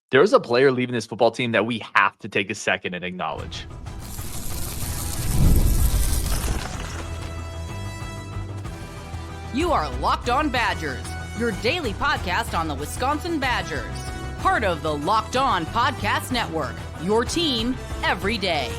There's a player leaving this football team that we have to take a second and acknowledge. You are Locked On Badgers, your daily podcast on the Wisconsin Badgers. Part of the Locked On Podcast Network, your team every day.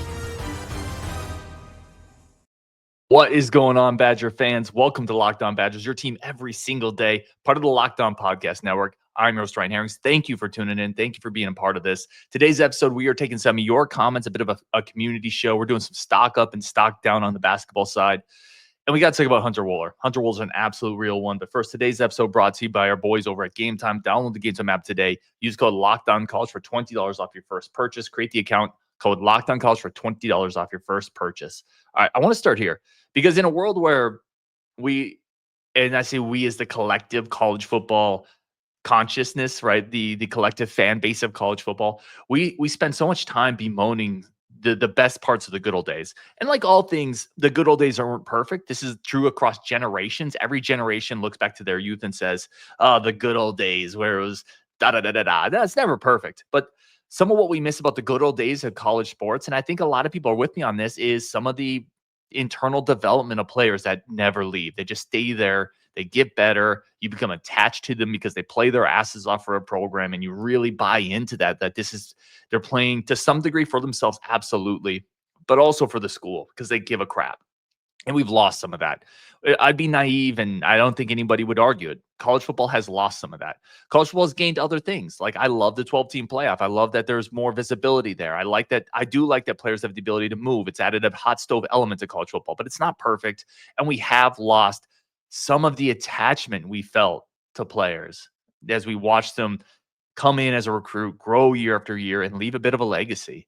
What is going on, Badger fans? Welcome to Locked On Badgers, your team every single day, part of the Locked On Podcast Network. I'm your host, Ryan Herrings. Thank you for tuning in. Thank you for being a part of this. Today's episode, we are taking some of your comments, a bit of a community show. We're doing some stock up and stock down on the basketball side. And we got to talk about Hunter Wohler. Hunter Wohler's an absolute real one. But first, today's episode brought to you by our boys over at Game Time. Download the Game Time app today. Use code LOCKEDONCollege for $20 off your first purchase. Create the account, code LOCKEDONCollege for $20 off your first purchase. All right, I want to start here because in a world where and I say we as the collective college football consciousness, right? The collective fan base of college football, we spend so much time bemoaning the best parts of the good old days. And like all things, the good old days aren't perfect. This is true across generations. Every generation looks back to their youth and says, oh, the good old days where it was da-da-da-da-da. That's never perfect. But some of what we miss about the good old days of college sports, and I think a lot of people are with me on this, is some of the internal development of players that never leave. They just stay there. They get better. You become attached to them because they play their asses off for a program, and you really buy into that they're playing to some degree for themselves, absolutely, but also for the school because they give a crap. And we've lost some of that. I'd be naive, and I don't think anybody would argue it. College football has lost some of that. College football has gained other things. Like, I love the 12-team playoff. I love that there's more visibility there. I do like that players have the ability to move. It's added a hot stove element to college football, but it's not perfect. And we have lost some of the attachment we felt to players as we watched them come in as a recruit, grow year after year, and leave a bit of a legacy.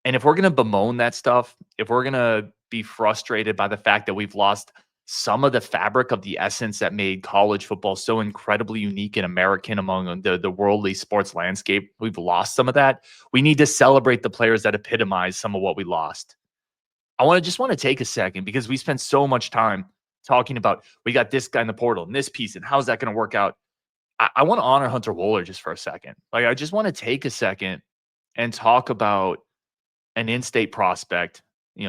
And if we're going to bemoan that stuff, if we're going to be frustrated by the fact that we've lost some of the fabric of the essence that made college football so incredibly unique and American among the worldly sports landscape, we've lost some of that. We need to celebrate the players that epitomize some of what we lost. I just want to take a second because we spent so much time talking about we got this guy in the portal and this piece and how's that going to work out. I want to honor Hunter Wohler just for a second. Like, I just want to take a second and talk about an in-state prospect,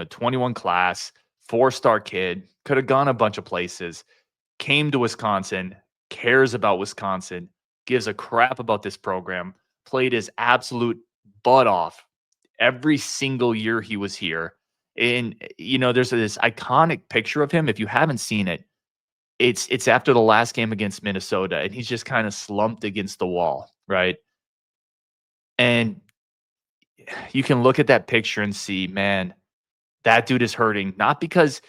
21 class, 4-star kid, could have gone a bunch of places, came to Wisconsin, cares about Wisconsin, gives a crap about this program, played his absolute butt off every single year he was here. And, there's this iconic picture of him. If you haven't seen it, it's after the last game against Minnesota, and he's just kind of slumped against the wall, right? And you can look at that picture and see, man, that dude is hurting. Not because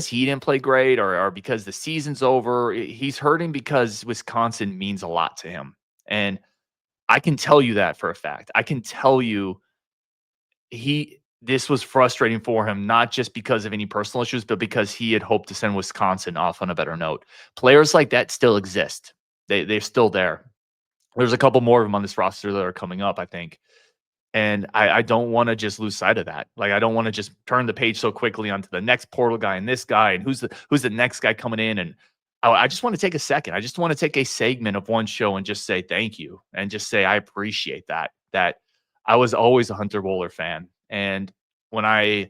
he didn't play great or because the season's over. He's hurting because Wisconsin means a lot to him. And I can tell you that for a fact. I can tell you this was frustrating for him, not just because of any personal issues, but because he had hoped to send Wisconsin off on a better note. Players like that still exist. They're still there. There's a couple more of them on this roster that are coming up, I think. And I don't want to just lose sight of that. Like, I don't want to just turn the page so quickly onto the next portal guy and this guy and who's the next guy coming in. And I just want to take a second. I just want to take a segment of one show and just say thank you and just say I appreciate that I was always a Hunter Wohler fan. And when I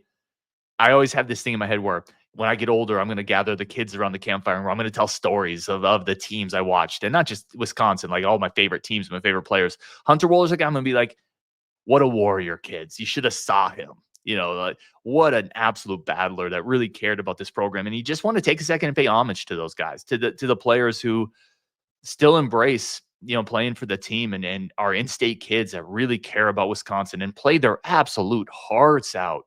always have this thing in my head where when I get older, I'm going to gather the kids around the campfire and I'm going to tell stories of the teams I watched, and not just Wisconsin, like all my favorite teams, my favorite players. Hunter Wohler's a guy I'm going to be like, what a warrior, kids. You should have saw him. Like, what an absolute battler that really cared about this program. And you just want to take a second and pay homage to those guys, to the players who still embrace, playing for the team and are in-state kids that really care about Wisconsin and play their absolute hearts out.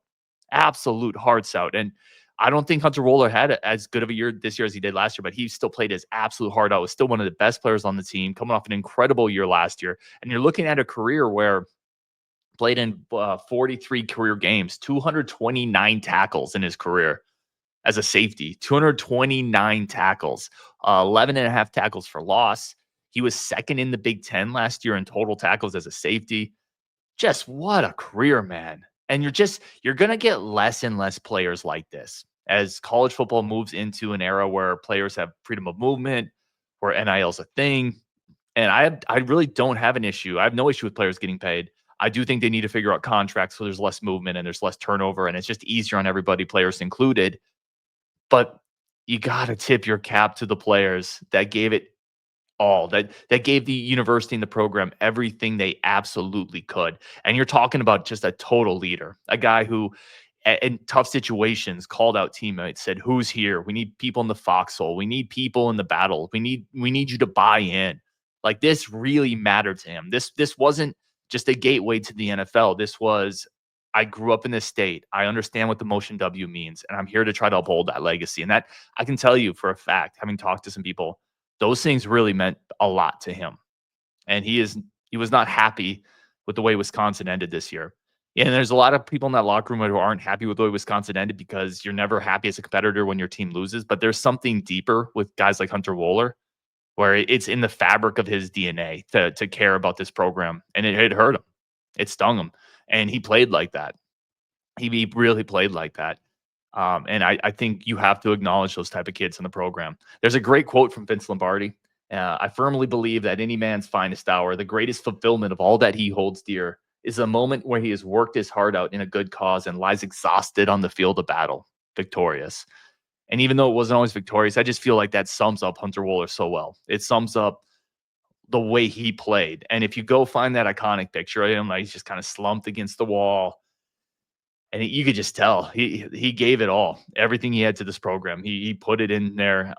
And I don't think Hunter Wohler had as good of a year this year as he did last year, but he still played his absolute heart out. Was still one of the best players on the team, coming off an incredible year last year. And you're looking at a career where played in 43 career games, 229 tackles in his career as a safety, 229 tackles, 11 and a half tackles for loss. He was second in the Big Ten last year in total tackles as a safety. Just what a career, man. And you're going to get less and less players like this as college football moves into an era where players have freedom of movement, where NIL is a thing, And I really don't have an issue. I have no issue with players getting paid. I do think they need to figure out contracts so there's less movement and there's less turnover and it's just easier on everybody, players included. But you got to tip your cap to the players that gave it all, that gave the university and the program everything they absolutely could. And you're talking about just a total leader, a guy who in tough situations called out teammates, said, "Who's here? We need people in the foxhole. We need people in the battle. We need you to buy in." Like, this really mattered to him. This wasn't just a gateway to the NFL. This was, I grew up in this state. I understand what the motion W means, and I'm here to try to uphold that legacy. And that, I can tell you for a fact, having talked to some people, those things really meant a lot to him. And he was not happy with the way Wisconsin ended this year. And there's a lot of people in that locker room who aren't happy with the way Wisconsin ended because you're never happy as a competitor when your team loses. But there's something deeper with guys like Hunter Wohler, where it's in the fabric of his DNA to care about this program. And it hurt him. It stung him. And he played like that. He really played like that. And I think you have to acknowledge those type of kids in the program. There's a great quote from Vince Lombardi. I firmly believe that any man's finest hour, the greatest fulfillment of all that he holds dear, is a moment where he has worked his heart out in a good cause and lies exhausted on the field of battle, victorious. And even though it wasn't always victorious, I just feel like that sums up Hunter Wohler so well. It sums up the way he played. And if you go find that iconic picture of him, like he's just kind of slumped against the wall, and you could just tell he gave it all, everything he had to this program. He put it in there.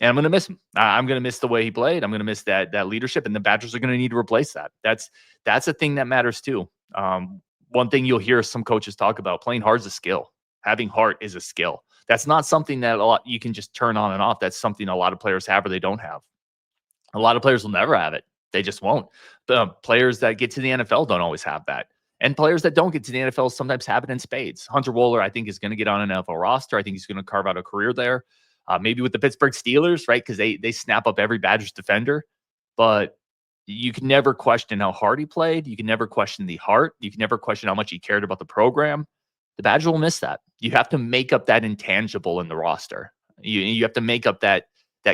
And I'm going to miss him. I'm going to miss the way he played. I'm going to miss that leadership, and the Badgers are going to need to replace that. That's a thing that matters too. One thing you'll hear some coaches talk about: playing hard is a skill. Having heart is a skill. That's not something that you can just turn on and off. That's something a lot of players have or they don't have. A lot of players will never have it. They just won't. The players that get to the NFL don't always have that. And players that don't get to the NFL sometimes have it in spades. Hunter Wohler, I think, is going to get on an NFL roster. I think he's going to carve out a career there. Maybe with the Pittsburgh Steelers, right? Because they snap up every Badgers defender. But you can never question how hard he played. You can never question the heart. You can never question how much he cared about the program. The Badgers will miss that. You have to make up that intangible in the roster. You have to make up that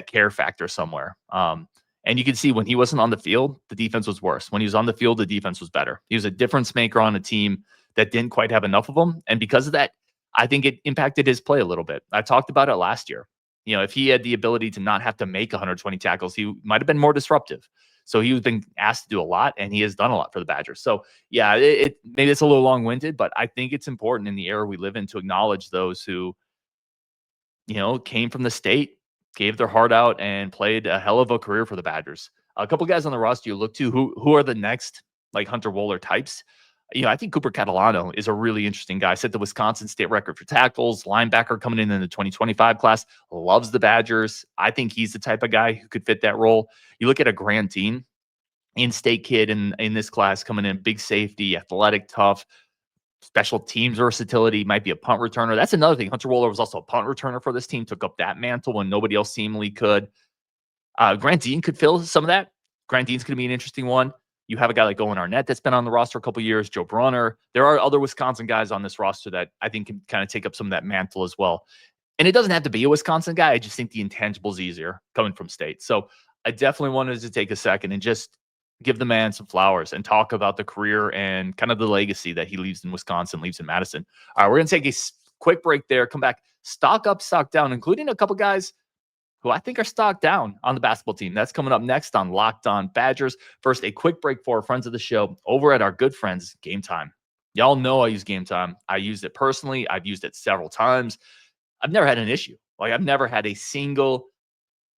care factor somewhere. And you can see when he wasn't on the field, the defense was worse. When he was on the field, the defense was better. He was a difference maker on a team that didn't quite have enough of him. And because of that, I think it impacted his play a little bit. I talked about it last year. If he had the ability to not have to make 120 tackles, he might have been more disruptive. So he was been asked to do a lot, and he has done a lot for the Badgers. So yeah, maybe it's a little long-winded, but I think it's important in the era we live in to acknowledge those who, came from the state, gave their heart out, and played a hell of a career for the Badgers. A couple guys on the roster you look to, who are the next like Hunter Wohler types. I think Cooper Catalano is a really interesting guy. Set the Wisconsin state record for tackles, linebacker coming in the 2025 class, loves the Badgers. I think he's the type of guy who could fit that role. You look at a Grand Team, in-state kid in this class coming in, big safety, athletic, tough, special teams versatility, might be a punt returner. That's another thing. Hunter Wohler was also a punt returner for this team, took up that mantle when nobody else seemingly could. Grant Dean could fill some of that. Grant Dean's going to be an interesting one. You have a guy like Owen Arnett that's been on the roster a couple of years, Joe Brunner. There are other Wisconsin guys on this roster that I think can kind of take up some of that mantle as well. And it doesn't have to be a Wisconsin guy. I just think the intangible is easier coming from state. So I definitely wanted to take a second and just give the man some flowers and talk about the career and kind of the legacy that he leaves in Wisconsin, leaves in Madison. All right, we're going to take a quick break there, come back, stock up, stock down, including a couple guys who I think are stocked down on the basketball team. That's coming up next on Locked On Badgers. First, a quick break for our friends of the show over at our good friends, Game Time. Y'all know I use Game Time. I used it personally. I've used it several times. I've never had an issue. I've never had a single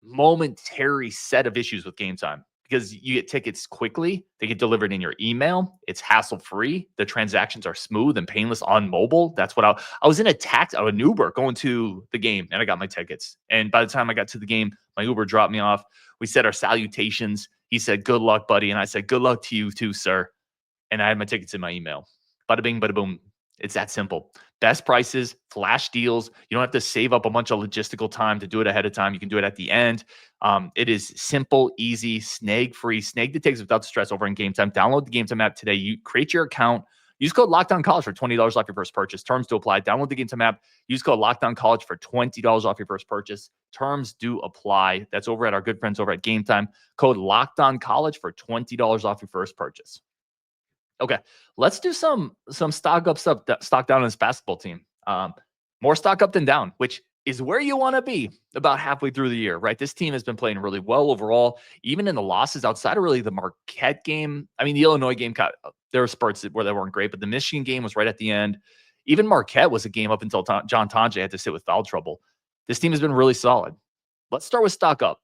momentary set of issues with Game Time because you get tickets quickly. They get delivered in your email. It's hassle-free. The transactions are smooth and painless on mobile. That's what I was in an Uber going to the game, and I got my tickets. And by the time I got to the game, my Uber dropped me off. We said our salutations. He said, "Good luck, buddy." And I said, "Good luck to you too, sir." And I had my tickets in my email. Bada bing, bada boom. It's that simple. Best prices, flash deals. You don't have to save up a bunch of logistical time to do it ahead of time. You can do it at the end. It is simple, easy, snag-free. Snag the tickets without the stress over in Game Time. Download the Game Time app today. You create your account. Use code LOCKDOWNCollege for $20 off your first purchase. Terms to apply. Download the Game Time app. Use code LOCKDOWNCollege for $20 off your first purchase. Terms do apply. That's over at our good friends over at Game Time. Code LOCKDOWNCollege for $20 off your first purchase. Okay, let's do some stock up stuff, stock down on this basketball team. More stock up than down, which is where you want to be about halfway through the year, right? This team has been playing really well overall, even in the losses outside of really the Marquette game. I mean, the Illinois game, there were spurts where they weren't great, but the Michigan game was right at the end. Even Marquette was a game up until John Tonje had to sit with foul trouble. This team has been really solid. Let's start with stock up.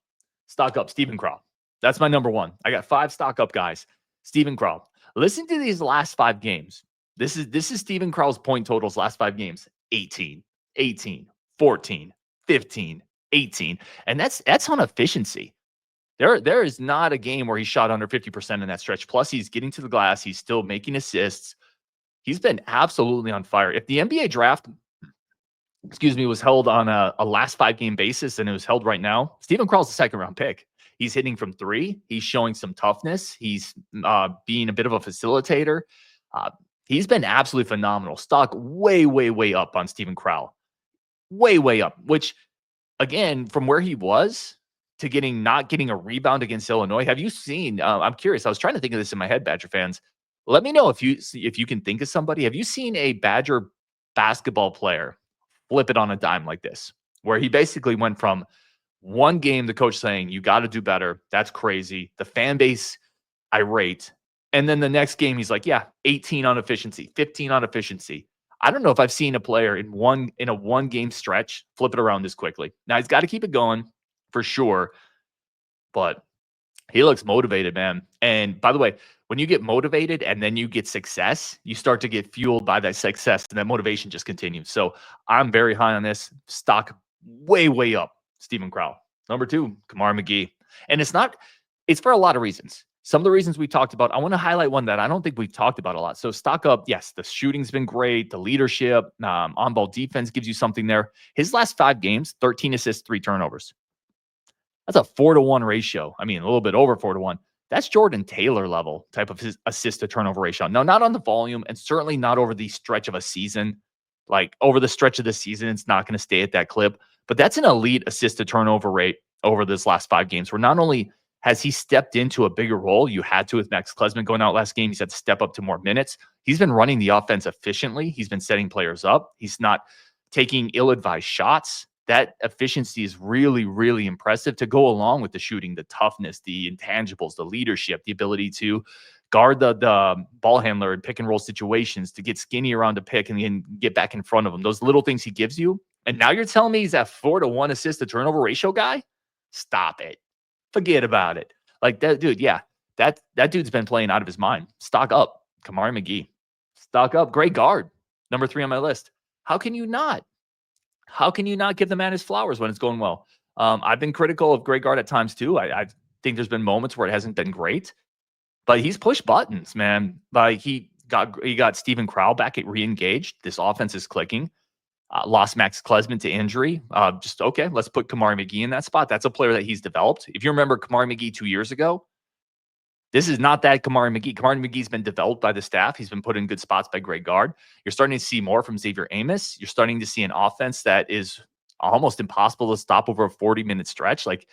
Stock up, Steven Crowl. That's my number one. I got 5 stock up guys. Steven Crowl. Listen to these last 5 games. This is Steven Crowl's point totals last 5 games. 18, 18, 14, 15, 18. And that's on efficiency. There is not a game where he shot under 50% in that stretch. Plus, he's getting to the glass. He's still making assists. He's been absolutely on fire. If the NBA draft, was held on a last 5-game basis and it was held right now, Steven Crowl's a second-round pick. He's hitting from 3. He's showing some toughness. He's being a bit of a facilitator. He's been absolutely phenomenal. Stock way, way, way up on Steven Crowl. Way, way up. Which, again, from where he was to not getting a rebound against Illinois. Have you seen? I'm curious. I was trying to think of this in my head, Badger fans. Let me know if you can think of somebody. Have you seen a Badger basketball player flip it on a dime like this, where he basically went from one game, the coach saying, you got to do better. That's crazy. The fan base irate. And then the next game, he's like, yeah, 18 on efficiency, 15 on efficiency. I don't know if I've seen a player in a one game stretch flip it around this quickly. Now he's got to keep it going for sure, but he looks motivated, man. And by the way, when you get motivated and then you get success, you start to get fueled by that success and that motivation just continues. So I'm very high on this. Stock way, way up. Steven Crowl. Number 2, Kamari McGee. And it's for a lot of reasons. Some of the reasons we talked about, I want to highlight one that I don't think we've talked about a lot. So stock up, yes, the shooting's been great. The leadership, on-ball defense gives you something there. His last 5 games, 13 assists, 3 turnovers. That's a 4-to-1 ratio. I mean, a little bit over 4-to-1. That's Jordan Taylor level type of his assist to turnover ratio. No, not on the volume and certainly not over the stretch of a season. Like over the stretch of the season, it's not going to stay at that clip. But that's an elite assist to turnover rate over this last 5 games, where not only has he stepped into a bigger role, you had to with Max Klesman going out last game, he's had to step up to more minutes. He's been running the offense efficiently. He's been setting players up. He's not taking ill-advised shots. That efficiency is really, really impressive to go along with the shooting, the toughness, the intangibles, the leadership, the ability to guard the ball handler in pick and roll situations, to get skinny around a pick and then get back in front of him. Those little things he gives you. And now you're telling me he's that 4-to-1 assist to turnover ratio guy? Stop it. Forget about it. Like that dude, yeah. That dude's been playing out of his mind. Stock up. Kamari McGee. Stock up. Greg Gard. Number 3 on my list. How can you not? How can you not give the man his flowers when it's going well? I've been critical of Greg Gard at times too. I think there's been moments where it hasn't been great, but he's pushed buttons, man. Like he got Steven Crowl back at re-engaged. This offense is clicking. Lost Max Klesman to injury. Okay, let's put Kamari McGee in that spot. That's a player that he's developed. If you remember Kamari McGee 2 years ago, this is not that Kamari McGee. Kamari McGee's been developed by the staff. He's been put in good spots by Greg Gard. You're starting to see more from Xavier Amos. You're starting to see an offense that is almost impossible to stop over a 40-minute stretch. Like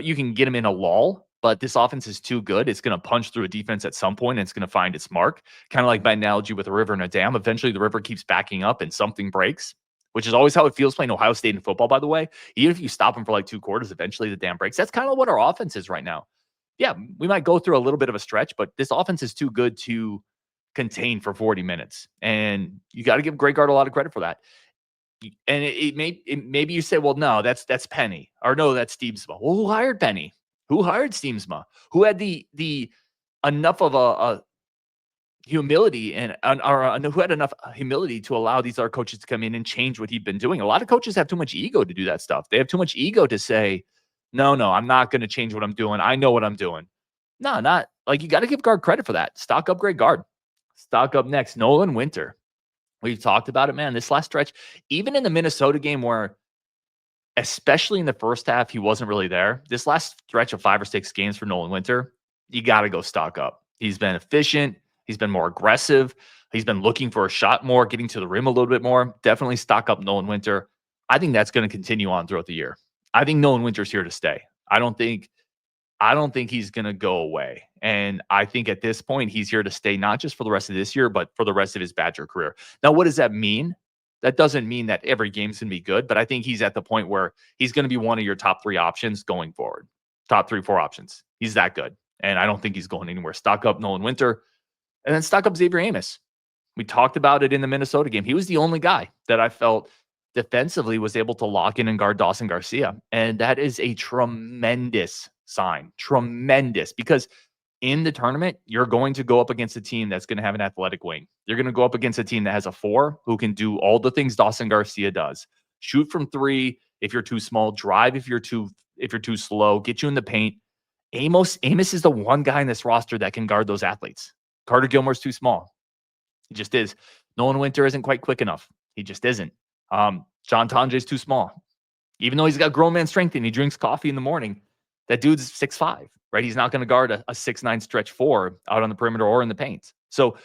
you can get him in a lull, but this offense is too good. It's going to punch through a defense at some point, and it's going to find its mark. Kind of like my analogy with a river and a dam. Eventually, the river keeps backing up and something breaks, which is always how it feels playing Ohio State in football, by the way. Even if you stop them for like 2 quarters, eventually the dam breaks. That's kind of what our offense is right now. Yeah, we might go through a little bit of a stretch, but this offense is too good to contain for 40 minutes. And you got to give Greg Gard a lot of credit for that. And maybe you say, well, no, that's Penny, or no, that's Steemsma. Well, who hired Penny? Who hired Steemsma? Who had the enough of a humility who had enough humility to allow these other coaches to come in and change what he'd been doing? A lot of coaches have too much ego to do that stuff. They have too much ego to say, no, I'm not going to change what I'm doing. I know what I'm doing. No, not like, you got to give Gard credit for that. Stock up Greg Gard. Stock up next, Nolan Winter. We've talked about it, man. This last stretch, even in the Minnesota game where, especially in the first half, he wasn't really there. This last stretch of 5 or 6 games for Nolan Winter, you got to go stock up. He's been efficient. He's been more aggressive. He's been looking for a shot more, getting to the rim a little bit more. Definitely stock up Nolan Winter. I think that's going to continue on throughout the year. I think Nolan Winter's here to stay. I don't think he's going to go away. And I think at this point, he's here to stay, not just for the rest of this year, but for the rest of his Badger career. Now, what does that mean? That doesn't mean that every game's going to be good, but I think he's at the point where he's going to be one of your top 3 options going forward. Top 3, 4 options. He's that good. And I don't think he's going anywhere. Stock up Nolan Winter and then stock up Xavier Amos. We talked about it in the Minnesota game. He was the only guy that I felt defensively was able to lock in and guard Dawson Garcia. And that is a tremendous sign. Tremendous. Because in the tournament, you're going to go up against a team that's going to have an athletic wing. You're going to go up against a team that has a 4 who can do all the things Dawson Garcia does. Shoot from 3 if you're too small, drive if you're too slow, get you in the paint. Amos is the one guy in this roster that can guard those athletes. Carter Gilmore's too small. He just is. Nolan Winter isn't quite quick enough. He just isn't. John Tonje's too small. Even though he's got grown man strength and he drinks coffee in the morning, that dude's 6'5", right? He's not going to guard a 6'9" stretch 4 out on the perimeter or in the paint. So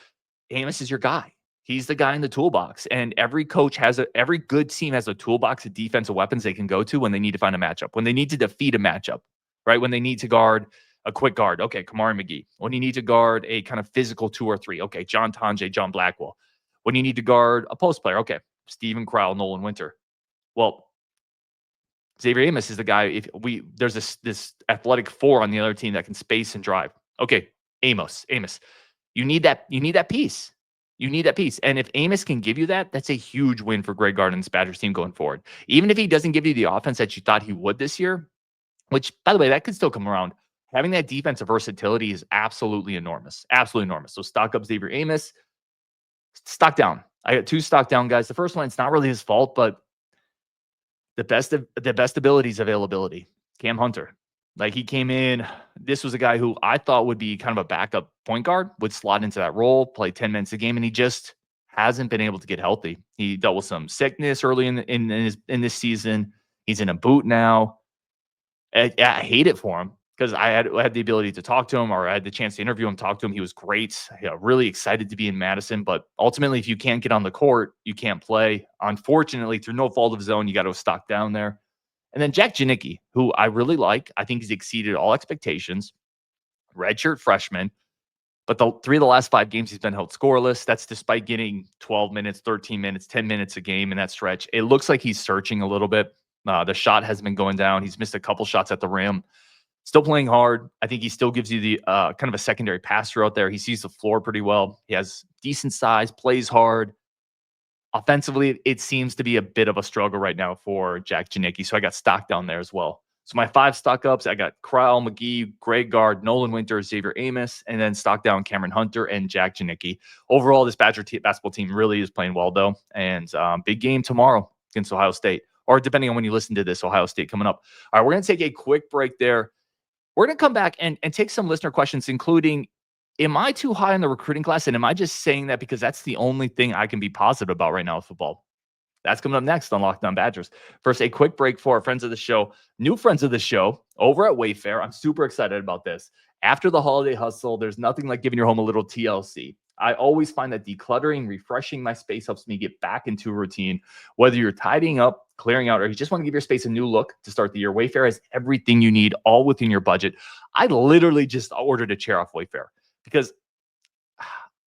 Amos is your guy. He's the guy in the toolbox. And every good team has a toolbox of defensive weapons they can go to when they need to find a matchup, when they need to defeat a matchup, right? When they need to guard a quick guard. Okay, Kamari McGee. When you need to guard a kind of physical 2 or 3. Okay, John Tonje, John Blackwell. When you need to guard a post player. Okay, Steven Crowl, Nolan Winter. Well, Xavier Amos is the guy. There's this athletic 4 on the other team that can space and drive. Okay, Amos. You need that piece. You need that piece. And if Amos can give you that, that's a huge win for Greg Gard and this Badgers team going forward. Even if he doesn't give you the offense that you thought he would this year, which, by the way, that could still come around. Having that defensive versatility is absolutely enormous. Absolutely enormous. So stock up Xavier Amos. Stock down. I got 2 stock down guys. The first one, it's not really his fault, but the best ability is availability. Cam Hunter. Like, he came in. This was a guy who I thought would be kind of a backup point guard, would slot into that role, play 10 minutes a game, and he just hasn't been able to get healthy. He dealt with some sickness early in this season. He's in a boot now. I hate it for him because I had the ability to talk to him, or I had the chance to interview him, talk to him. He was great. Really excited to be in Madison. But ultimately, if you can't get on the court, you can't play. Unfortunately, through no fault of his own, you got to stock down there. And then Jack Janicki, who I really like. I think he's exceeded all expectations. Redshirt freshman. But the 3 of the last 5 games, he's been held scoreless. That's despite getting 12 minutes, 13 minutes, 10 minutes a game in that stretch. It looks like he's searching a little bit. The shot has been going down. He's missed a couple shots at the rim. Still playing hard. I think he still gives you the kind of a secondary passer out there. He sees the floor pretty well. He has decent size, plays hard. Offensively, it seems to be a bit of a struggle right now for Jack Janicki. So I got stock down there as well. So my 5 stock ups, I got Crowl, McGee, Greg Gard, Nolan Winter, Xavier Amos, and then stock down Cameron Hunter and Jack Janicki. Overall, this Badger basketball team really is playing well, though. And big game tomorrow against Ohio State. Or depending on when you listen to this, Ohio State coming up. All right, we're going to take a quick break there. We're going to come back and take some listener questions, including, am I too high in the recruiting class? And am I just saying that because that's the only thing I can be positive about right now with football? That's coming up next on Locked On Badgers. First, a quick break for our friends of the show, new friends of the show over at Wayfair. I'm super excited about this. After the holiday hustle, there's nothing like giving your home a little TLC. I always find that decluttering, refreshing my space helps me get back into a routine. Whether you're tidying up, clearing out, or you just want to give your space a new look to start the year, Wayfair has everything you need, all within your budget. I literally just ordered a chair off Wayfair because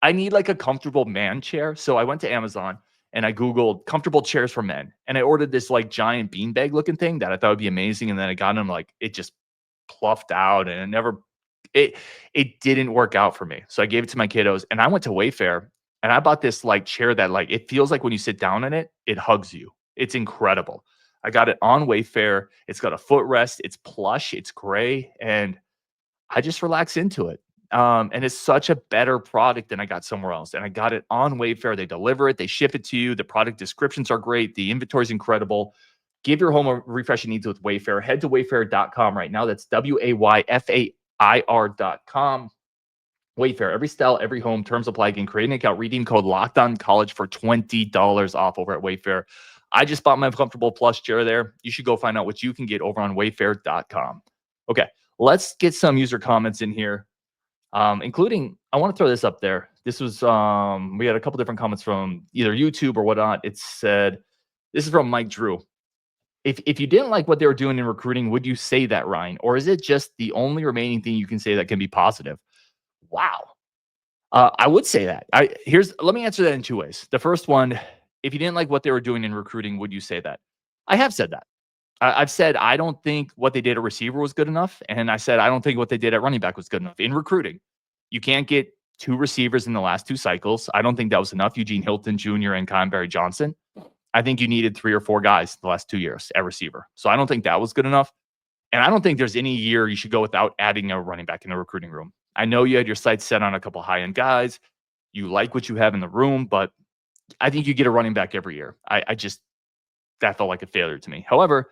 I need like a comfortable man chair. So I went to Amazon and I Googled comfortable chairs for men. And I ordered this like giant beanbag looking thing that I thought would be amazing. And then I got them, like, it just pluffed out and it didn't work out for me. So I gave it to my kiddos and I went to Wayfair and I bought this like chair that, like, it feels like when you sit down in it, it hugs you. It's incredible. I got it on Wayfair. It's got a footrest. It's plush. It's gray. And I just relax into it. And it's such a better product than I got somewhere else. And I got it on Wayfair. They deliver it. They ship it to you. The product descriptions are great. The inventory is incredible. Give your home a refreshing needs with Wayfair. Head to wayfair.com right now. That's WAYFAIR.com. Wayfair, every style, every home. Terms apply. Again, create an account, redeem code LOCKEDONCollege for $20 off over at Wayfair. I just bought my comfortable plush chair there. You should go find out what you can get over on wayfair.com. Okay, let's get some user comments in here. including, I want to throw this up there. This was, we had a couple different comments from either YouTube or whatnot. It said, this is from Mike Drew. If you didn't like what they were doing in recruiting, would you say that, Ryan? Or is it just the only remaining thing you can say that can be positive? Wow. I would say that. Let me answer that in two ways. The first one, if you didn't like what they were doing in recruiting, would you say that? I have said that. I've said I don't think what they did at receiver was good enough, and I said I don't think what they did at running back was good enough in recruiting. You can't get two receivers in the last two cycles. I don't think that was enough. Eugene Hilton Jr. and Conberry Johnson. I think you needed 3 or 4 guys the last 2 years at receiver. So I don't think that was good enough. And I don't think there's any year you should go without adding a running back in the recruiting room. I know you had your sights set on a couple high-end guys. You like what you have in the room, but I think you get a running back every year. That felt like a failure to me. However,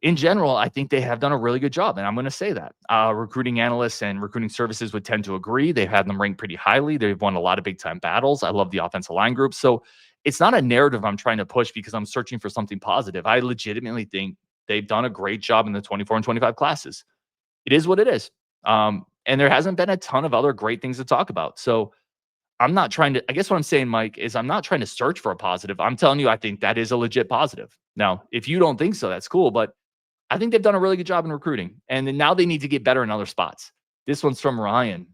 in general, I think they have done a really good job, and I'm going to say that. Recruiting analysts and recruiting services would tend to agree. They've had them ranked pretty highly. They've won a lot of big-time battles. I love the offensive line group. So it's not a narrative I'm trying to push because I'm searching for something positive. I legitimately think they've done a great job in the 24 and 25 classes. It is what it is. And there hasn't been a ton of other great things to talk about. So I'm not trying to, I guess what I'm saying, Mike, is I'm not trying to search for a positive. I'm telling you, I think that is a legit positive. Now, if you don't think so, that's cool. But I think they've done a really good job in recruiting. And then now they need to get better in other spots. This one's from Ryan.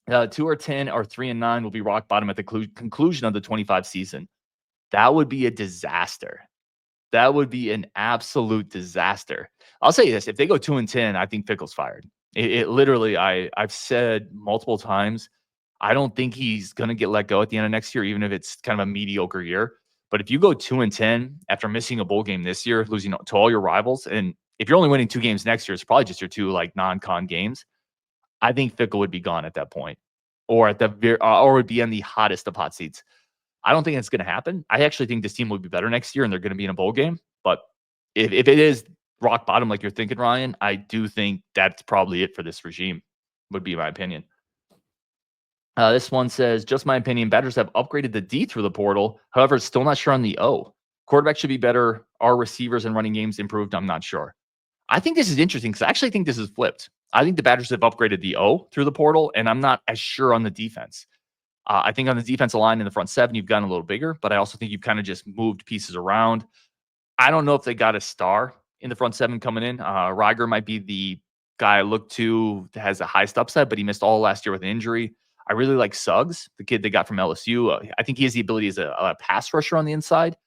2 or 10 or 3 and 9 will be rock bottom at the conclusion of the 25 season. That would be a disaster. That would be an absolute disaster. I'll say this. If they go 2 and 10, I think Fickell's fired. It literally, I've said multiple times, I don't think he's going to get let go at the end of next year, even if it's kind of a mediocre year. But if you go 2 and 10 after missing a bowl game this year, losing to all your rivals, and if you're only winning 2 games next year, it's probably just your 2 like non-con games. I think Fickell would be gone at that point, or would be in the hottest of hot seats. I don't think it's going to happen. I actually think this team will be better next year, and they're going to be in a bowl game. But if it is rock bottom like you're thinking, Ryan, I do think that's probably it for this regime, would be my opinion. This one says, just my opinion, Badgers have upgraded the D through the portal. However, still not sure on the O. Quarterback should be better. Are receivers and running games improved? I'm not sure. I think this is interesting because I actually think this is flipped. I think the Badgers have upgraded the O through the portal, and I'm not as sure on the defense. I think on the defensive line in the front seven, you've gotten a little bigger, but I also think you've kind of just moved pieces around. I don't know if they got a star in the front seven coming in. Reiger might be the guy I look to that has the highest upside, but he missed all last year with an injury. I really like Suggs, the kid they got from LSU. I think he has the ability as a pass rusher on the inside,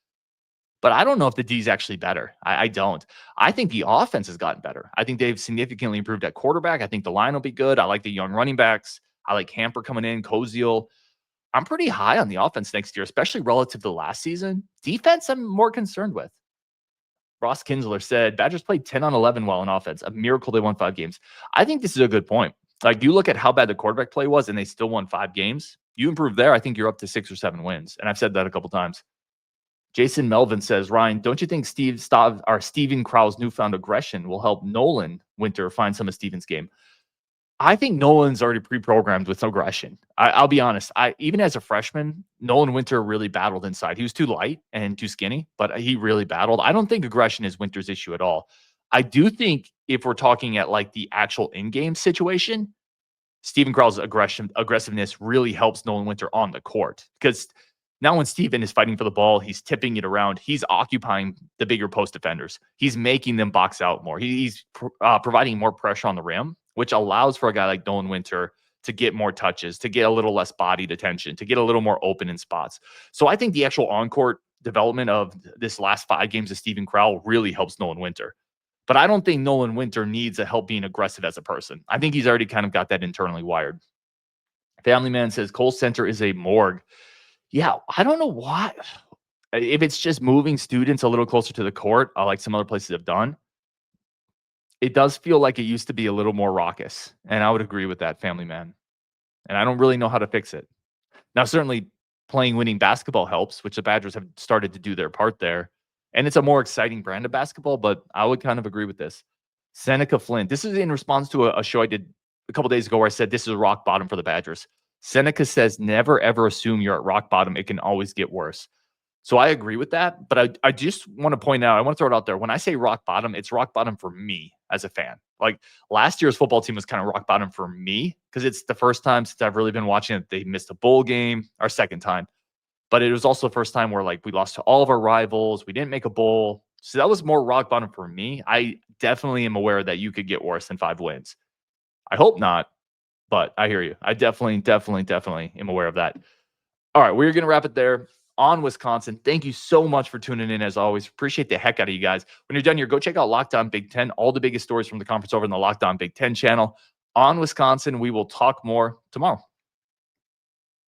but I don't know if the D is actually better. I don't. I think the offense has gotten better. I think they've significantly improved at quarterback. I think the line will be good. I like the young running backs. I like Hamper coming in, Koziel. I'm pretty high on the offense next year, especially relative to last season. Defense, I'm more concerned with. Ross Kinsler said, Badgers played 10 on 11 while in offense. A miracle they won 5 games. I think this is a good point. Like, you look at how bad the quarterback play was, and they still won 5 games. You improve there, I think you're up to 6 or 7 wins. And I've said that a couple times. Jason Melvin says, Ryan, don't you think Steven Crowl's newfound aggression will help Nolan Winter find some of Steven's game? I think Nolan's already pre-programmed with aggression. I'll be honest. Even as a freshman, Nolan Winter really battled inside. He was too light and too skinny, but he really battled. I don't think aggression is Winter's issue at all. I do think if we're talking at like the actual in-game situation, Steven Crowl's aggressiveness really helps Nolan Winter on the court, because now when Steven is fighting for the ball, he's tipping it around. He's occupying the bigger post defenders. He's making them box out more. He's providing more pressure on the rim, which allows for a guy like Nolan Winter to get more touches, to get a little less bodied attention, to get a little more open in spots. So I think the actual on-court development of this last 5 games of Steven Crowl really helps Nolan Winter. But I don't think Nolan Winter needs a help being aggressive as a person. I think he's already kind of got that internally wired. Family Man says, Cole Center is a morgue. Yeah, I don't know why. If it's just moving students a little closer to the court, like some other places have done, it does feel like it used to be a little more raucous. And I would agree with that, Family Man. And I don't really know how to fix it. Now, certainly playing winning basketball helps, which the Badgers have started to do their part there. And it's a more exciting brand of basketball, but I would kind of agree with this. Seneca Flint. This is in response to a show I did a couple days ago where I said this is a rock bottom for the Badgers. Seneca says, never, ever assume you're at rock bottom. It can always get worse. So I agree with that, but I just want to point out, I want to throw it out there. When I say rock bottom, it's rock bottom for me as a fan. Like last year's football team was kind of rock bottom for me because it's the first time since I've really been watching it. They missed a bowl game, our second time. But it was also the first time where like we lost to all of our rivals. We didn't make a bowl. So that was more rock bottom for me. I definitely am aware that you could get worse than 5 wins. I hope not, but I hear you. I definitely am aware of that. All right, we're going to wrap it there on Wisconsin. Thank you so much for tuning in as always. Appreciate the heck out of you guys. When you're done here, go check out Locked On Big Ten, all the biggest stories from the conference over in the Locked On Big Ten channel. On Wisconsin, we will talk more tomorrow.